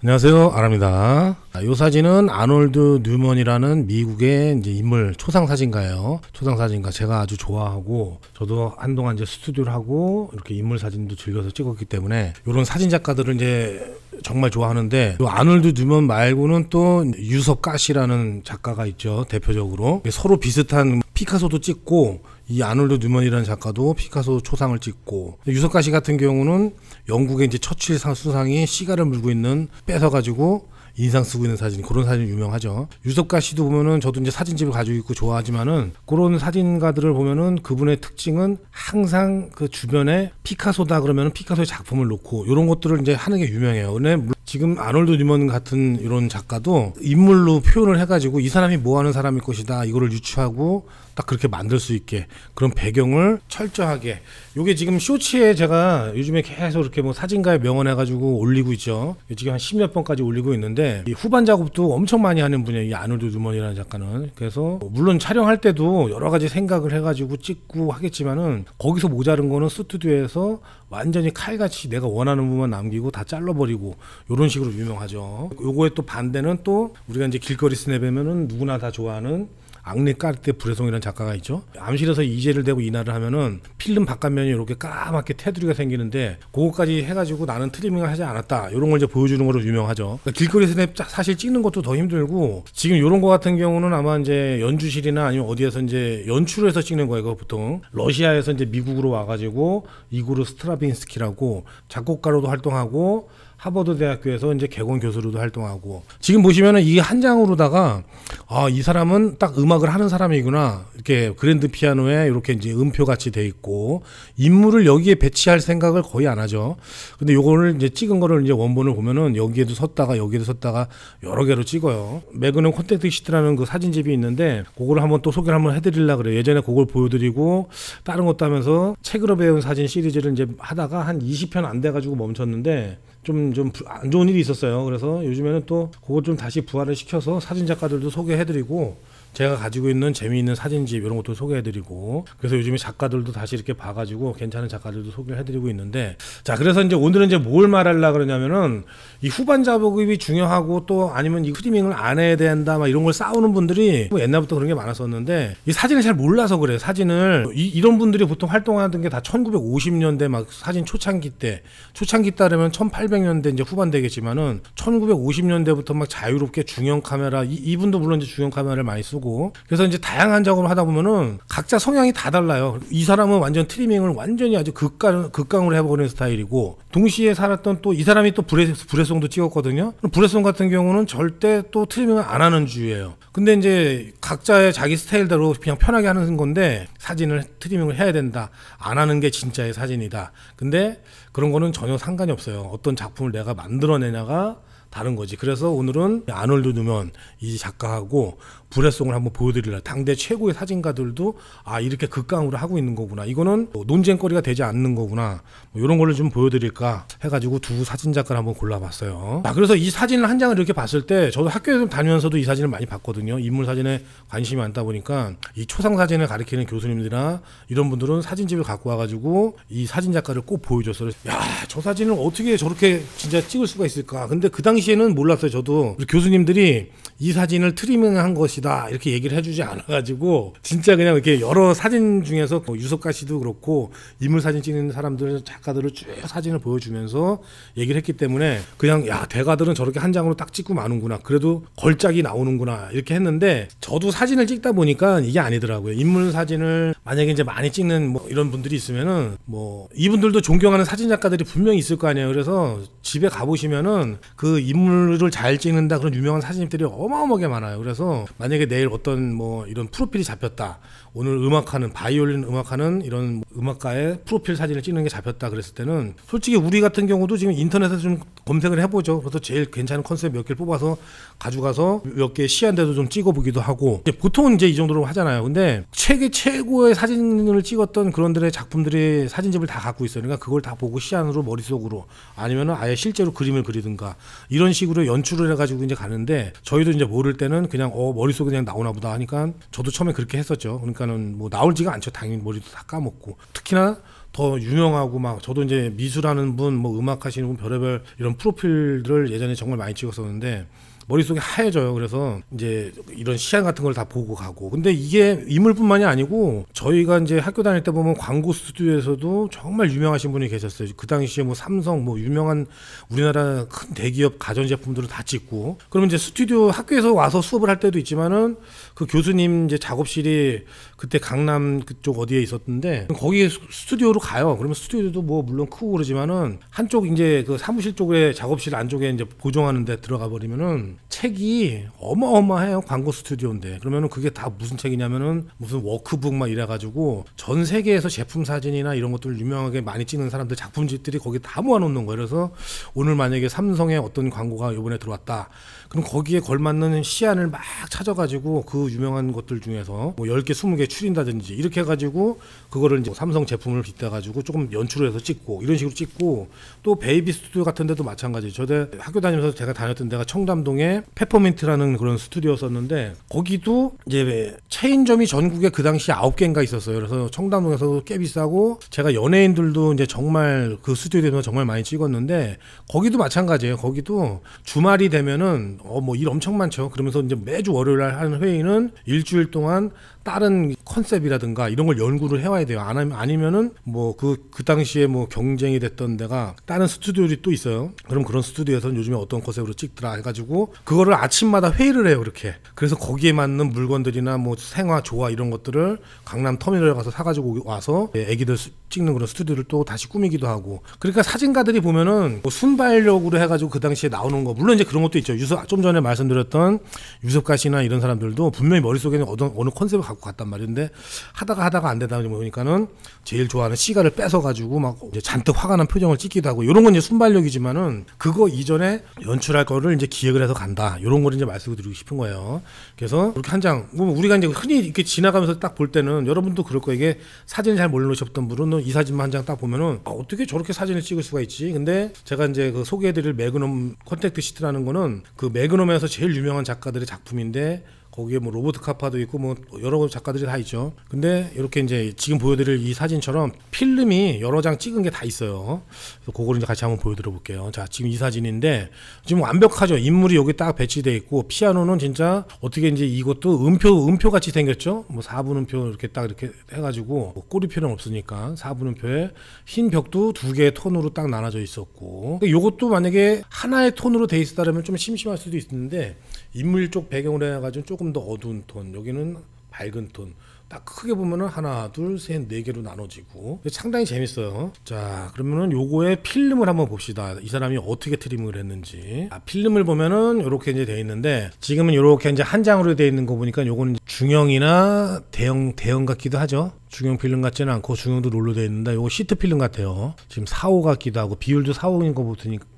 안녕하세요, 아랍니다. 이 사진은 아놀드 뉴먼이라는 미국의 이제 인물 초상 사진가예요. 초상 사진가 제가 아주 좋아하고 저도 한동안 이제 스튜디오를 하고 이렇게 인물 사진도 즐겨서 찍었기 때문에 이런 사진 작가들을 이제 정말 좋아하는데 이 아놀드 뉴먼 말고는 또 유섭 가시라는 작가가 있죠. 대표적으로 서로 비슷한 피카소도 찍고 이 아놀드 뉴먼이라는 작가도 피카소 초상을 찍고 유섭 가시 같은 경우는 영국의 이제 처칠 수상이 시가를 물고 있는 뺏어가지고 인상 쓰고 있는 사진, 그런 사진 유명하죠. 유섭 가시도 보면은 저도 이제 사진집을 가지고 있고 좋아하지만은 그런 사진가들을 보면은 그분의 특징은 항상 그 주변에 피카소다 그러면은 피카소의 작품을 놓고 이런 것들을 이제 하는 게 유명해요. 근데 지금 아놀드 뉴먼 같은 이런 작가도 인물로 표현을 해가지고 이 사람이 뭐 하는 사람일 것이다 이거를 유추하고 딱 그렇게 만들 수 있게 그런 배경을 철저하게, 요게 지금 쇼츠에 제가 요즘에 계속 이렇게 뭐 사진가의 명언 해가지고 올리고 있죠. 지금 한 10몇 번까지 올리고 있는데 이 후반 작업도 엄청 많이 하는 분이에요, 이 아놀드 뉴먼이라는 작가는. 그래서 물론 촬영할 때도 여러 가지 생각을 해가지고 찍고 하겠지만은 거기서 모자른 거는 스튜디오에서 완전히 칼같이 내가 원하는 부분만 남기고 다 잘라버리고 이런 식으로 유명하죠. 요거에 또 반대는 또 우리가 이제 길거리 스냅에면은 누구나 다 좋아하는 앙리 까르띠에 브레송이라는 작가가 있죠. 암실에서 이제를 대고 인화를 하면은 필름 바깥면이 이렇게 까맣게 테두리가 생기는데 그거까지 해가지고 나는 트리밍을 하지 않았다 이런 걸 이제 보여주는 거로 유명하죠. 그러니까 길거리 스냅 사실 찍는 것도 더 힘들고 지금 이런 거 같은 경우는 아마 이제 연주실이나 아니면 어디에서 이제 연출을 해서 찍는 거예요. 이거 보통 러시아에서 이제 미국으로 와가지고 이고르 스트라빈스키라고 작곡가로도 활동하고 하버드 대학교에서 이제 개건 교수로도 활동하고, 지금 보시면은 이게 한 장으로다가 아, 이 사람은 딱 음악을 하는 사람이구나, 이렇게 그랜드 피아노에 이렇게 이제 음표 같이 돼 있고 인물을 여기에 배치할 생각을 거의 안 하죠. 근데 요거를 이제 찍은 거를 이제 원본을 보면은 여기에도 섰다가 여기에도 섰다가 여러 개로 찍어요. 매그넘 콘택트 시트라는 그 사진집이 있는데 그거를 한번 또 소개를 한번 해드리려고 그래요. 예전에 그걸 보여드리고 다른 것도 하면서 책으로 배운 사진 시리즈를 이제 하다가 한 20편 안 돼가지고 멈췄는데 좀 안 좋은 일이 있었어요. 그래서 요즘에는 또 그걸 좀 다시 부활을 시켜서 사진 작가들도 소개해드리고 제가 가지고 있는 재미있는 사진집 이런 것도 소개해드리고, 그래서 요즘에 작가들도 다시 이렇게 봐가지고 괜찮은 작가들도 소개를 해드리고 있는데, 자, 그래서 이제 오늘은 이제 뭘 말하려고 그러냐면은 이 후반 작업이 중요하고 또 아니면 이 트리밍을 안 해야 된다 막 이런 걸 싸우는 분들이 뭐 옛날부터 그런 게 많았었는데 이 사진을 잘 몰라서 그래. 사진을 이런 분들이 보통 활동하던 게 다 1950년대 막 사진 초창기 때 그러면 1800년대 이제 후반 되겠지만은 1950년대부터 막 자유롭게 중형 카메라, 이분도 물론 이제 중형 카메라를 많이 쓰고, 그래서 이제 다양한 작업을 하다 보면은 각자 성향이 다 달라요. 이 사람은 완전 트리밍을 완전히 아주 극강으로 해버리는 스타일이고, 동시에 살았던 또 이 사람이 또 브레송도 찍었거든요. 브레송 같은 경우는 절대 또 트리밍을 안 하는 주의예요. 근데 이제 각자의 자기 스타일대로 그냥 편하게 하는 건데 사진을 트리밍을 해야 된다, 안 하는 게 진짜의 사진이다. 근데 그런 거는 전혀 상관이 없어요. 어떤 작품을 내가 만들어내냐가 다른 거지. 그래서 오늘은 아놀드 뉴먼 이 작가하고 브레송을 한번 보여드리려. 당대 최고의 사진가들도 아, 이렇게 극강으로 하고 있는 거구나, 이거는 논쟁거리가 되지 않는 거구나, 뭐 이런 거를 좀 보여드릴까 해가지고 두 사진 작가를 한번 골라봤어요. 자, 그래서 이 사진을 한 장을 이렇게 봤을 때 저도 학교에 다니면서도 이 사진을 많이 봤거든요. 인물 사진에 관심이 많다 보니까 이 초상 사진을 가리키는 교수님들이나 이런 분들은 사진집을 갖고 와가지고 이 사진 작가를 꼭 보여줬어요. 야, 저 사진을 어떻게 저렇게 진짜 찍을 수가 있을까. 근데 그 당시에는 몰랐어요. 저도 우리 교수님들이 이 사진을 트리밍한 것이다 이렇게 얘기를 해주지 않아가지고 진짜 그냥 이렇게 여러 사진 중에서 유섭가 씨도 그렇고 인물 사진 찍는 사람들 작가들을 쭉 사진을 보여주면서 얘기를 했기 때문에 그냥 야, 대가들은 저렇게 한 장으로 딱 찍고 마는구나, 그래도 걸작이 나오는구나 이렇게 했는데, 저도 사진을 찍다 보니까 이게 아니더라고요. 인물 사진을 만약에 이제 많이 찍는 뭐 이런 분들이 있으면은 뭐 이분들도 존경하는 사진 작가들이 분명히 있을 거 아니에요. 그래서 집에 가보시면은 그 인물을 잘 찍는다 그런 유명한 사진집들이 어마어마하게 많아요. 그래서 만약에 내일 어떤 뭐 이런 프로필이 잡혔다, 오늘 음악하는 바이올린 음악하는 이런 음악가의 프로필 사진을 찍는 게 잡혔다 그랬을 때는 솔직히 우리 같은 경우도 지금 인터넷에서 좀 검색을 해보죠. 그래서 제일 괜찮은 컨셉 몇 개를 뽑아서 가져가서 몇 개 시한데도 좀 찍어보기도 하고, 보통은 이제 이 정도로 하잖아요. 근데 세계 최고의 사진을 찍었던 그런들의 작품들의 사진집을 다 갖고 있어요. 그러니까 그걸 다 보고 시안으로 머릿속으로 아니면은 아예 실제로 그림을 그리든가 이런 식으로 연출을 해가지고 이제 가는데, 저희도 이제 모를 때는 그냥 머릿속에 그냥 나오나 보다 하니까 저도 처음에 그렇게 했었죠. 그러니까는 뭐 나올지가 않죠. 당연히 머리도 다 까먹고. 특히나 더 유명하고 막 저도 이제 미술하는 분, 뭐 음악 하시는 분 별의별 이런 프로필들을 예전에 정말 많이 찍었었는데 머릿속이 하얘져요. 그래서 이제 이런 시안 같은 걸 다 보고 가고. 근데 이게 인물뿐만이 아니고 저희가 이제 학교 다닐 때 보면 광고 스튜디오에서도 정말 유명하신 분이 계셨어요. 그 당시에 뭐 삼성, 뭐 유명한 우리나라 큰 대기업 가전제품들을 다 찍고. 그러면 이제 스튜디오 학교에서 와서 수업을 할 때도 있지만은 그 교수님 이제 작업실이 그때 강남 그쪽 어디에 있었는데 거기 스튜디오로 가요. 그러면 스튜디오도 뭐 물론 크고 그러지만은 한쪽 이제 그 사무실 쪽에 작업실 안쪽에 이제 보정하는 데 들어가 버리면은 책이 어마어마해요. 광고 스튜디오인데. 그러면은 그게 다 무슨 책이냐면은 무슨 워크북 막 이래가지고 전 세계에서 제품 사진이나 이런 것들 유명하게 많이 찍는 사람들 작품집들이 거기 다 모아놓는 거예요. 그래서 오늘 만약에 삼성의 어떤 광고가 이번에 들어왔다. 그럼 거기에 걸맞는 시안을 막 찾아가지고 그 유명한 것들 중에서 뭐 10개, 20개 추린다든지 이렇게 해가지고 그거를 이제 삼성 제품을 빗대가지고 조금 연출을 해서 찍고 이런 식으로 찍고 또 베이비 스튜디오 같은 데도 마찬가지. 저도 학교 다니면서 제가 다녔던 데가 청담동에 페퍼민트라는 그런 스튜디오였었는데 거기도 이제 체인점이 전국에 그 당시 9개인가 있었어요. 그래서 청담동에서도 꽤 비싸고 제가 연예인들도 이제 정말 그 스튜디오에서 정말 많이 찍었는데 거기도 마찬가지예요. 거기도 주말이 되면은 뭐 일 엄청 많죠. 그러면서 이제 매주 월요일 날 하는 회의는 일주일 동안 다른 컨셉이라든가 이런 걸 연구를 해와야 돼요. 아니면은 뭐 그 당시에 뭐 경쟁이 됐던 데가 다른 스튜디오들이 또 있어요. 그럼 그런 스튜디오에서는 요즘에 어떤 컨셉으로 찍더라 해가지고 그거를 아침마다 회의를 해요. 그렇게. 그래서 거기에 맞는 물건들이나 뭐 생화, 조화 이런 것들을 강남 터미널에 가서 사가지고 와서 애기들 찍는 그런 스튜디오를 또 다시 꾸미기도 하고. 그러니까 사진가들이 보면은 뭐 순발력으로 해가지고 그 당시에 나오는 거 물론 이제 그런 것도 있죠. 좀 전에 말씀드렸던 유섭가 씨나 이런 사람들도 분명히 머릿속에는 어느 컨셉을 갖고 갔단 말인데 하다가 안 되다 보니까는 제일 좋아하는 시가를 뺏어가지고 막 이제 잔뜩 화가 난 표정을 찍기도 하고 이런 건 이제 순발력이지만은 그거 이전에 연출할 거를 이제 기획을 해서 간다. 이런 걸 이제 말씀을 드리고 싶은 거예요. 그래서 이렇게 한 장, 우리가 이제 흔히 이렇게 지나가면서 딱 볼 때는 여러분도 그럴 거예요. 이게 사진을 잘 모르셨던 분은 이 사진만 한 장 딱 보면은 어떻게 저렇게 사진을 찍을 수가 있지? 근데 제가 이제 그 소개해드릴 매그넘 컨택트 시트라는 거는 그 매그넘에서 제일 유명한 작가들의 작품인데 거기에 뭐 로버트 카파도 있고 뭐 여러 작가들이 다 있죠. 근데 이렇게 이제 지금 보여드릴 이 사진처럼 필름이 여러 장 찍은 게 다 있어요. 그래서 그거를 이제 같이 한번 보여드려 볼게요. 자, 지금 이 사진인데 지금 완벽하죠. 인물이 여기 딱 배치돼 있고 피아노는 진짜 어떻게 이제 이것도 음표 같이 생겼죠. 뭐 4분음표 이렇게 딱 이렇게 해가지고 뭐 꼬리표는 없으니까 4분음표에 흰 벽도 두 개의 톤으로 딱 나눠져 있었고 이것도 만약에 하나의 톤으로 돼 있었다면 좀 심심할 수도 있는데 인물 쪽 배경으로 해가지고 조금 더 어두운 톤, 여기는 밝은 톤. 딱 크게 보면은 하나, 둘, 셋, 네 개로 나눠지고 상당히 재밌어요. 자, 그러면은 요거의 필름을 한번 봅시다. 이 사람이 어떻게 트리밍을 했는지. 필름을 보면은 요렇게 이제 돼 있는데 지금은 요렇게 이제 한 장으로 돼 있는 거 보니까 요거는 중형이나 대형 같기도 하죠. 중형 필름 같지는 않고 중형도 롤로 되어 있는데 요거 시트 필름 같아요. 지금 4호 같기도 하고 비율도 4호인 거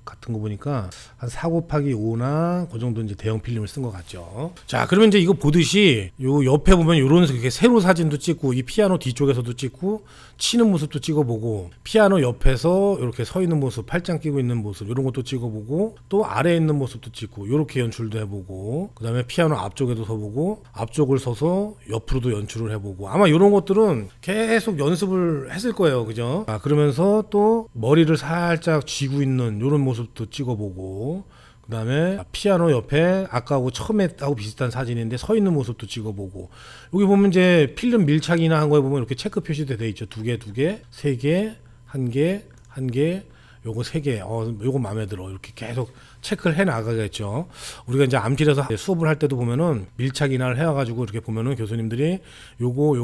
같은 거 보니까 한 4 곱하기 5나 그 정도 이제 대형 필름을 쓴 것 같죠. 자, 그러면 이제 이거 보듯이 요 옆에 보면 요런 이렇게 세로 사진도 찍고 이 피아노 뒤쪽에서도 찍고 치는 모습도 찍어보고 피아노 옆에서 이렇게 서 있는 모습, 팔짱 끼고 있는 모습 이런 것도 찍어보고 또 아래에 있는 모습도 찍고 요렇게 연출도 해보고 그 다음에 피아노 앞쪽에도 서보고 앞쪽을 서서 옆으로도 연출을 해보고 아마 이런 것들은 계속 연습을 했을 거예요. 그죠? 아, 그러면서 또 머리를 살짝 쥐고 있는 이런 모습도 찍어보고 그 다음에 피아노 옆에 아까하고 처음에 하고 비슷한 사진인데 서 있는 모습도 찍어보고 여기 보면 이제 필름 밀착이나 한 거에 보면 이렇게 체크 표시도 돼 있죠. 2개, 3개, 1개, 요거 3개, 요거 마음에 들어. 이렇게 계속 체크를 해 나가겠죠. 우리가 이제 암실에서 수업을 할 때도 보면은 밀착 인하를 해와가지고 이렇게 보면은 교수님들이 요거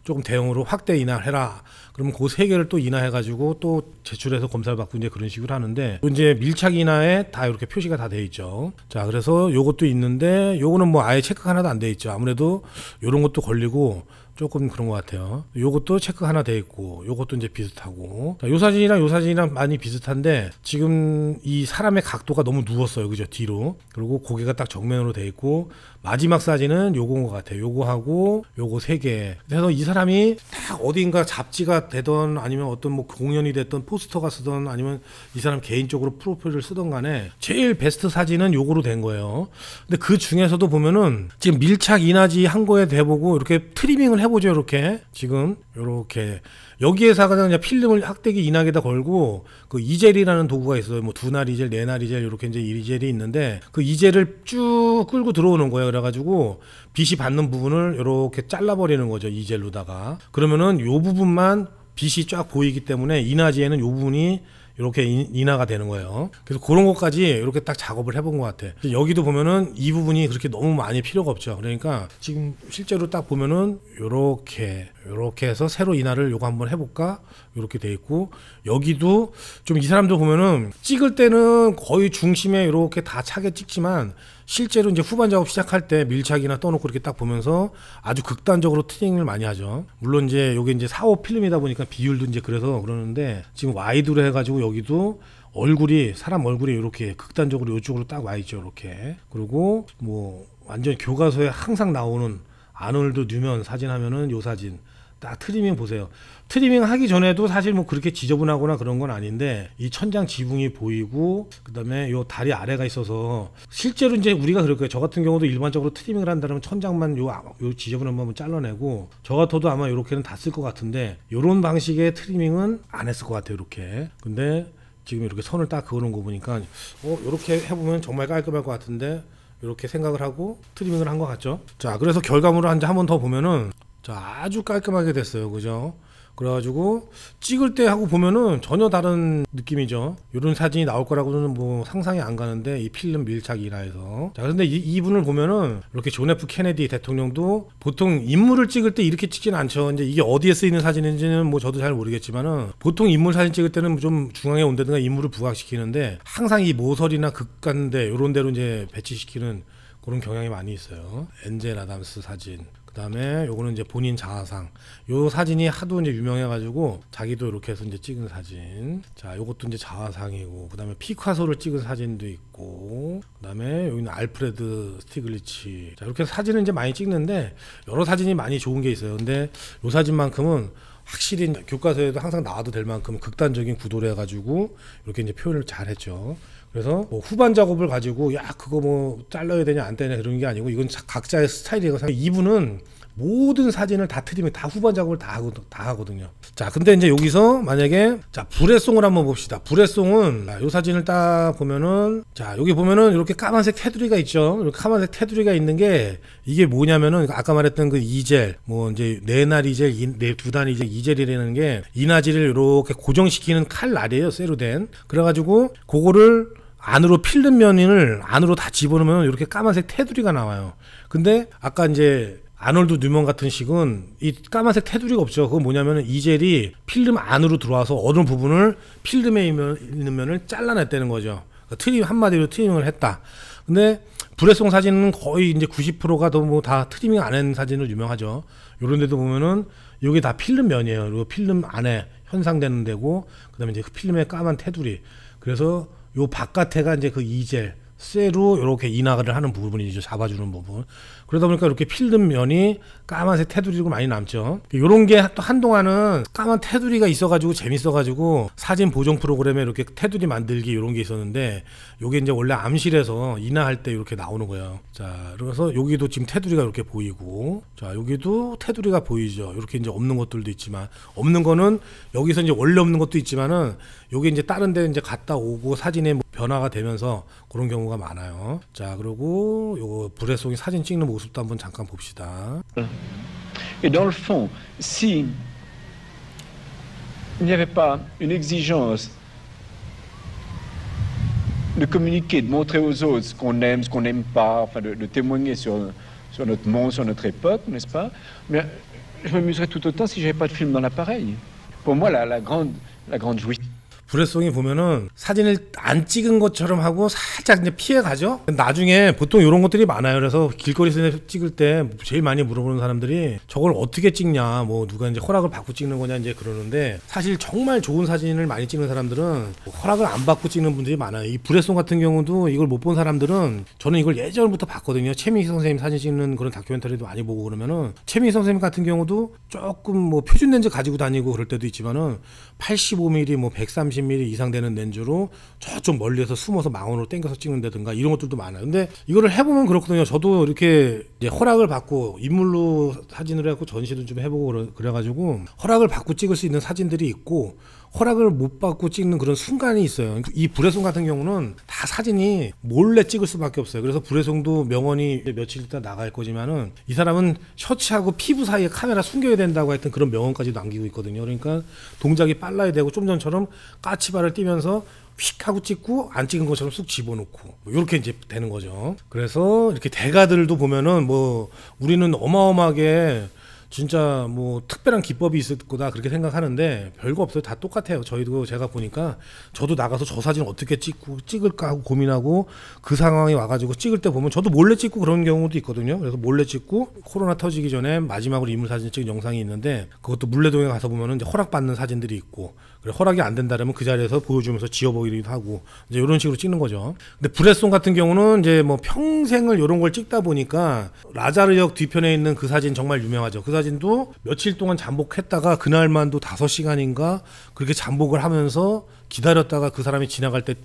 조금 대형으로 확대 인하해라. 그러면 그 3개를 또 인하해가지고 또 제출해서 검사를 받고 이제 그런 식으로 하는데 이제 밀착 인하에 다 이렇게 표시가 다 돼 있죠. 자, 그래서 요것도 있는데 요거는 뭐 아예 체크가 하나도 안 돼 있죠. 아무래도 요런 것도 걸리고 조금 그런 것 같아요. 요것도 체크 하나 돼 있고, 요것도 이제 비슷하고. 자, 요 사진이랑 많이 비슷한데, 지금 이 사람의 각도가 너무 누웠어요. 그죠? 뒤로. 그리고 고개가 딱 정면으로 돼 있고, 마지막 사진은 요건 것 같아요. 요거하고 요거 3개. 그래서 이 사람이 딱 어딘가 잡지가 되던 아니면 어떤 뭐 공연이 됐던 포스터가 쓰던 아니면 이 사람 개인적으로 프로필을 쓰던 간에 제일 베스트 사진은 요거로 된 거예요. 근데 그 중에서도 보면은 지금 밀착 인화지 한 거에 대보고 이렇게 트리밍을 해보죠. 이렇게 지금 요렇게 여기에다가 그냥 필름을 학대기 인화기에다 걸고 그 이젤이라는 도구가 있어요. 뭐 2날 이젤, 4날 이젤 이렇게 이제 이젤이 있는데 그 이젤을 쭉 끌고 들어오는 거예요. 그래가지고 빛이 받는 부분을 이렇게 잘라버리는 거죠. 이젤로다가. 그러면은 요 부분만 빛이 쫙 보이기 때문에 인화지에는 요 부분이 이렇게 인화가 되는 거예요. 그래서 그런 것까지 이렇게 딱 작업을 해본 것 같아. 여기도 보면은 이 부분이 그렇게 너무 많이 필요가 없죠. 그러니까 지금 실제로 딱 보면은 요렇게 해서 세로 인화를 요거 한번 해볼까? 요렇게 돼 있고, 여기도 좀 이 사람들 보면은 찍을 때는 거의 중심에 이렇게 다 차게 찍지만 실제로 이제 후반 작업 시작할 때 밀착이나 떠놓고 이렇게 딱 보면서 아주 극단적으로 트닝을 많이 하죠. 물론 이제 요게 이제 4호 필름이다 보니까 비율도 이제 그래서 그러는데 지금 와이드로 해가지고 여기도 사람 얼굴이 이렇게 극단적으로 이쪽으로 딱 와 있죠. 이렇게. 그리고 뭐 완전 교과서에 항상 나오는 아놀드 뉴먼 사진 하면은 요 사진 딱 트리밍 보세요. 트리밍 하기 전에도 사실 뭐 그렇게 지저분하거나 그런 건 아닌데 이 천장 지붕이 보이고 그다음에 요 다리 아래가 있어서 실제로 이제 우리가 그럴 거예요. 저 같은 경우도 일반적으로 트리밍을 한다면 천장만 요 지저분한 부분 잘라내고 저 같아도 아마 요렇게는 다 쓸 것 같은데 요런 방식의 트리밍은 안 했을 것 같아요. 이렇게. 근데 지금 이렇게 선을 딱 그어놓은 거 보니까 요렇게 해보면 정말 깔끔할 것 같은데 이렇게 생각을 하고 트리밍을 한 것 같죠. 자, 그래서 결과물을 한 번 더 보면은 자, 아주 깔끔하게 됐어요. 그죠? 그래가지고 찍을 때 하고 보면은 전혀 다른 느낌이죠. 이런 사진이 나올 거라고는 뭐 상상이 안 가는데 이 필름 밀착 인화에서. 자, 그런데 이분을 보면은 이렇게 존 F 케네디 대통령도 보통 인물을 찍을 때 이렇게 찍지는 않죠. 이제 이게 어디에 쓰이는 사진인지는 뭐 저도 잘 모르겠지만은 보통 인물 사진 찍을 때는 좀 중앙에 온다든가 인물을 부각시키는데 항상 이 모서리나 극간대 이런 데로 이제 배치시키는 그런 경향이 많이 있어요. 엔젤 아담스 사진. 그 다음에 요거는 이제 본인 자화상. 요 사진이 하도 이제 유명해가지고 자기도 이렇게 해서 이제 찍은 사진. 자, 요것도 이제 자화상이고, 그 다음에 피카소를 찍은 사진도 있고, 그 다음에 여기는 알프레드 스티글리치. 자, 이렇게 사진을 이제 많이 찍는데 여러 사진이 많이 좋은 게 있어요. 근데 요 사진만큼은 확실히 교과서에도 항상 나와도 될 만큼 극단적인 구도를 해가지고 이렇게 이제 표현을 잘 했죠. 그래서 뭐 후반 작업을 가지고 야 그거 뭐 잘라야 되냐 안 되냐 그런 게 아니고 이건 각자의 스타일이고 이분은 모든 사진을 다 트리밍 다 후반 작업을 다 하거든요. 자, 근데 이제 여기서 만약에 자 불의송을 한번 봅시다. 불의송은 요 사진을 딱 보면은 자 여기 보면은 이렇게 까만색 테두리가 있죠. 이렇게 까만색 테두리가 있는 게 이게 뭐냐면은 아까 말했던 그 이젤 뭐 이제 4날 이젤 2단 이젤 이젤이라는 게 인화지를 이렇게 고정시키는 칼날이에요. 쇠로 된. 그래가지고 그거를 안으로 필름 면을 안으로 다 집어넣으면 이렇게 까만색 테두리가 나와요. 근데 아까 이제 아놀드 뉴먼 같은 식은 이 까만색 테두리가 없죠. 그건 뭐냐면 이젤이 필름 안으로 들어와서 어느 부분을 필름에 있는 면을 잘라냈다는 거죠. 그러니까 한마디로 트리밍을 했다. 근데 불의송 사진은 거의 이제 90%가 다 트리밍 안 한 사진으로 유명하죠. 요런 데도 보면은 이게 다 필름 면이에요. 그리고 필름 안에 현상되는 데고 그다음에 이제 그 필름의 까만 테두리. 그래서 요 바깥에가 이제 그 이젤 쇠로 이렇게 인화를 하는 부분이죠. 잡아주는 부분. 그러다 보니까 이렇게 필름 면이 까만색 테두리로 많이 남죠. 이런 게 또 한동안은 까만 테두리가 있어가지고 재밌어가지고 사진 보정 프로그램에 이렇게 테두리 만들기 이런 게 있었는데 요게 이제 원래 암실에서 인화할 때 이렇게 나오는 거예요. 자, 그래서 여기도 지금 테두리가 이렇게 보이고, 자, 여기도 테두리가 보이죠. 이렇게 이제 없는 것들도 있지만, 없는 거는 여기서 이제 원래 없는 것도 있지만은 요게 이제 다른 데 이제 갔다 오고 사진에 뭐 변화가 되면서 그런 경우가 많아요. 자, 그리고 요거 불의송이 사진 찍는 모습도 한번 잠깐 봅시다. Et dans le fond, si il n'y avait pas une exigence de communiquer, de montrer aux autres ce qu'on n'aime pas, enfin de témoigner sur notre monde, sur notre époque, n'est-ce pas? Mais je m'amuserais tout autant si j'avais pas de film dans l'appareil. Pour moi, la grande jouissance. 브레송이 보면은 사진을 안 찍은 것처럼 하고 살짝 이제 피해 가죠. 나중에 보통 이런 것들이 많아요. 그래서 길거리에서 찍을 때 제일 많이 물어보는 사람들이 저걸 어떻게 찍냐, 뭐 누가 이제 허락을 받고 찍는 거냐 이제 그러는데, 사실 정말 좋은 사진을 많이 찍는 사람들은 허락을 안 받고 찍는 분들이 많아요. 이 브레송 같은 경우도 이걸 못 본 사람들은, 저는 이걸 예전부터 봤거든요. 최민희 선생님 사진 찍는 그런 다큐멘터리도 많이 보고 그러면은, 최민희 선생님 같은 경우도 조금 뭐 표준 렌즈 가지고 다니고 그럴 때도 있지만은 85mm 뭐 130mm 이상 되는 렌즈로 저쪽 멀리에서 숨어서 망원으로 당겨서 찍는다든가 이런 것들도 많아요. 근데 이거를 해보면 그렇거든요. 저도 이렇게 이제 허락을 받고 인물로 사진을 해갖고 전시도 좀 해보고 그래가지고 허락을 받고 찍을 수 있는 사진들이 있고, 허락을 못 받고 찍는 그런 순간이 있어요. 이 브레송 같은 경우는 다 사진이 몰래 찍을 수밖에 없어요. 그래서 브레송도 명언이 며칠 있다 나갈 거지만은, 이 사람은 셔츠하고 피부 사이에 카메라 숨겨야 된다고 했던 그런 명언까지 남기고 있거든요. 그러니까 동작이 빨라야 되고, 좀 전처럼 까치발을 뛰면서 휙 하고 찍고 안 찍은 것처럼 쑥 집어넣고 이렇게 이제 되는 거죠. 그래서 이렇게 대가들도 보면은 뭐 우리는 어마어마하게 진짜 뭐 특별한 기법이 있을 거다 그렇게 생각하는데 별거 없어요. 다 똑같아요. 저희도 제가 보니까, 저도 나가서 저 사진 어떻게 찍을까 하고 고민하고 그 상황에 와가지고 찍을 때 보면 저도 몰래 찍고 그런 경우도 있거든요. 그래서 몰래 찍고 코로나 터지기 전에 마지막으로 인물 사진 찍은 영상이 있는데, 그것도 물레동에 가서 보면은 이제 허락받는 사진들이 있고, 그래 허락이 안 된다면 그 자리에서 보여주면서 지워보기도 하고 이제 이런 식으로 찍는 거죠. 근데 브레송 같은 경우는 이제 뭐 평생을 이런 걸 찍다 보니까, 라자르역 뒤편에 있는 그 사진 정말 유명하죠. 그 사진도 며칠 동안 잠복했다가 그날만도 5시간인가 그렇게 잠복을 하면서 기다렸다가 그 사람이 지나갈 때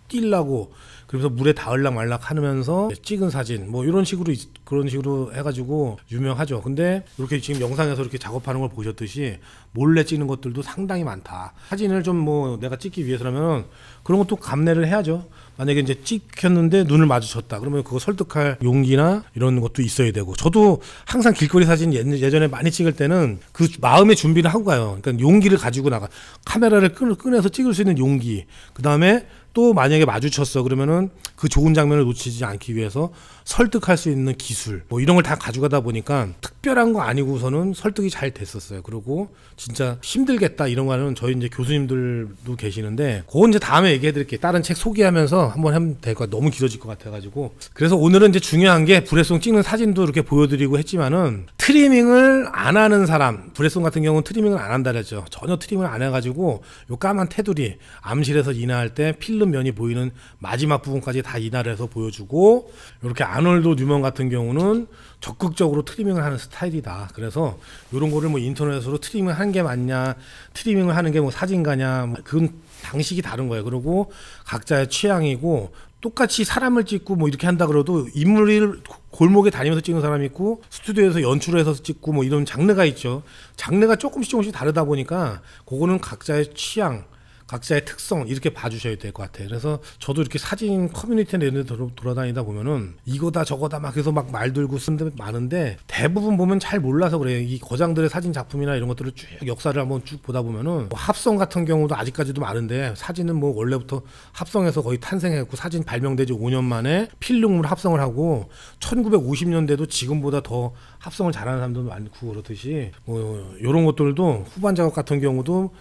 뛸라고, 그래서 물에 닿을락 말락 하면서 찍은 사진, 뭐 이런 식으로 그런 식으로 해가지고 유명하죠. 근데 이렇게 지금 영상에서 이렇게 작업하는 걸 보셨듯이 몰래 찍는 것들도 상당히 많다. 사진을 좀 뭐 내가 찍기 위해서라면 그런 것도 감내를 해야죠. 만약에 이제 찍혔는데 눈을 마주쳤다 그러면 그거 설득할 용기나 이런 것도 있어야 되고, 저도 항상 길거리 사진 예전에 많이 찍을 때는 그 마음의 준비를 하고 가요. 그러니까 용기를 가지고 나가, 카메라를 꺼내서 찍을 수 있는 용기, 그 다음에 또 만약에 마주쳤어 그러면은 그 좋은 장면을 놓치지 않기 위해서 설득할 수 있는 기술, 뭐 이런 걸 다 가져가다 보니까 특별한 거 아니고서는 설득이 잘 됐었어요. 그리고 진짜 힘들겠다 이런 거는 저희 이제 교수님들도 계시는데, 그건 이제 다음에 얘기해 드릴게요. 다른 책 소개하면서 한번 하면 될 것 같아요. 너무 길어질 것 같아가지고. 그래서 오늘은 이제 중요한 게, 브레송 찍는 사진도 이렇게 보여드리고 했지만은, 트리밍을 안 하는 사람, 브레송 같은 경우는 트리밍을 안 한다 그랬죠. 전혀 트리밍을 안 해가지고 요 까만 테두리, 암실에서 인화할 때 필름 면이 보이는 마지막 부분까지 다 인화를 해서 보여주고, 이렇게 아놀드 뉴먼 같은 경우는 적극적으로 트리밍을 하는 스타일이다. 그래서 이런 거를 뭐 인터넷으로 트리밍을 하는 게 맞냐, 트리밍을 하는 게 뭐 사진가냐, 그건 방식이 다른 거예요. 그리고 각자의 취향이고, 똑같이 사람을 찍고 뭐 이렇게 한다 그래도 인물을 골목에 다니면서 찍는 사람이 있고, 스튜디오에서 연출을 해서 찍고 뭐 이런 장르가 있죠. 장르가 조금씩 다르다 보니까 그거는 각자의 취향, 각자의 특성 이렇게 봐주셔야 될 것 같아요. 그래서 저도 이렇게 사진 커뮤니티나 이런 데 돌아다니다 보면은 이거다 저거다 막 해서 막 말 들고 쓰는 데 많은데, 대부분 보면 잘 몰라서 그래요. 이 거장들의 사진 작품이나 이런 것들을 쭉 역사를 한번 쭉 보다 보면은, 뭐 합성 같은 경우도 아직까지도 많은데, 사진은 뭐 원래부터 합성해서 거의 탄생했고, 사진 발명되지 5년 만에 필름으로 합성을 하고, 1950년대도 지금보다 더 합성을 잘하는 사람들도 많고 그렇듯이, 뭐 이런 것들도 후반 작업 같은 경우도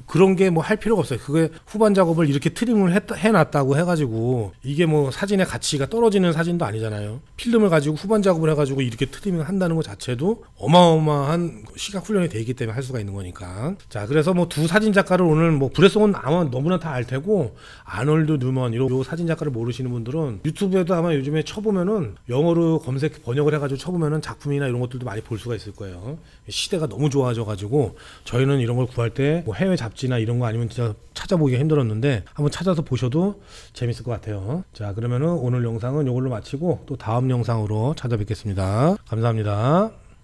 그런 게 뭐 할 필요가 없어요. 그게 후반 작업을 이렇게 트림을 해놨다고 해가지고 이게 뭐 사진의 가치가 떨어지는 사진도 아니잖아요. 필름을 가지고 후반 작업을 해가지고 이렇게 트리밍을 한다는 것 자체도 어마어마한 시각 훈련이 돼 있기 때문에 할 수가 있는 거니까. 자, 그래서 뭐 두 사진 작가를 오늘 뭐 브레송은 아마 너무나 다 알 테고, 아놀드 뉴먼 이런 사진 작가를 모르시는 분들은 유튜브에도 아마 요즘에 쳐보면은 영어로 검색 번역을 해가지고 쳐보면은 작품이나 이런 것들도 많이 볼 수가 있을 거예요. 시대가 너무 좋아져가지고 저희는 이런 걸 구할 때 뭐 해외 잡지나 이런 거 아니면 진짜 찾아보기가 힘들었는데, 한번 찾아서 보셔도 재밌을 것 같아요. 자, 그러면은 오늘 영상은 이걸로 마치고 또 다음 영상으로 찾아뵙겠습니다. 감사합니다.